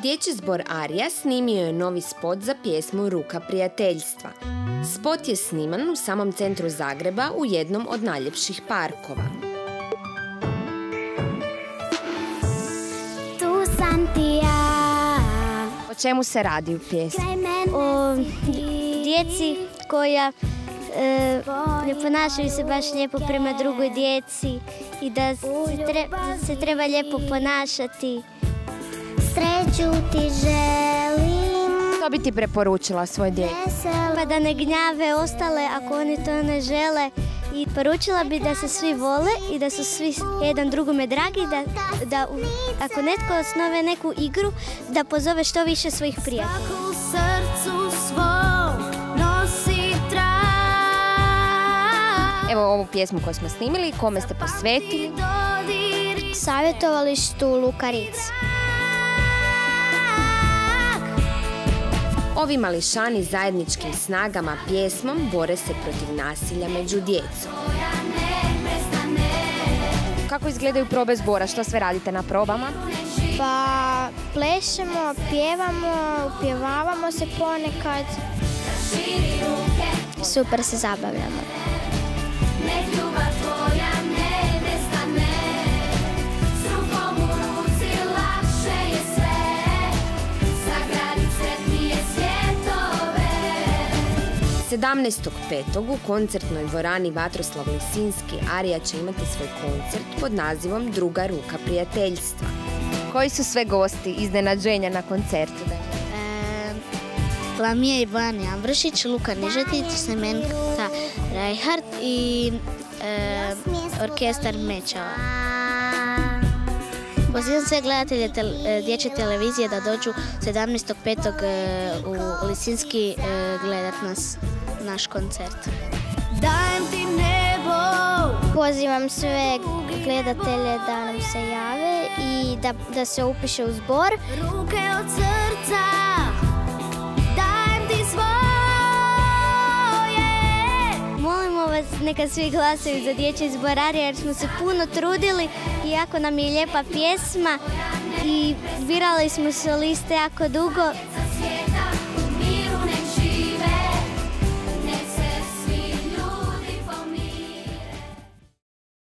Dječji zbor Arija snimio je novi spot za pjesmu Ruka prijateljstva. Spot je sniman u samom centru Zagreba u jednom od najljepših parkova. Tu sam ti ja. O čemu se radi u pjesmi? O djeci koja ne ponašaju se baš lijepo prema drugoj djeci i da se treba lijepo ponašati. Sreću ti želim. Što bi ti preporučila svoj djeci? Pa da ne gnjave ostale ako oni to ne žele. I poručila bi da se svi vole i da su svi jedan drugome dragi, da ako netko osnove neku igru, da pozove što više svojih prijatelja. Svaku srcu svom nosi trag. Evo ovu pjesmu koju smo snimili, kome ste posvetili? Savjetovalištu Lukaric. Ovi mališani zajedničkim snagama pjesmom bore se protiv nasilja među djecom. Kako izgledaju probe zbora? Što sve radite na probama? Pa plešemo, pjevamo, upjevavamo se ponekad. Super se zabavljamo. Rukom u ruci lakše je sve. 17.5. u koncertnoj dvorani Vatroslav Lisinski Arija će imati svoj koncert pod nazivom Druga ruka prijateljstva. Koji su sve gosti iznenađenja na koncertu? Lamija i Bojan Jambršić, Luka Nižetić, Semenka Rajhart i orkestar Mečava. Pozivam sve gledatelje dječje televizije da dođu 17.5. u Lisinski gledat naš koncert. Dajem ti nebo. Pozivam sve gledatelje da nam se jave i da se upiše u zbor. Ruke od srca. Dajem ti svoje. Molimo vas neka svi glasaju za Dječji zbor Arija jer smo se puno trudili i jako nam je lijepa pjesma i birali smo soliste jako dugo.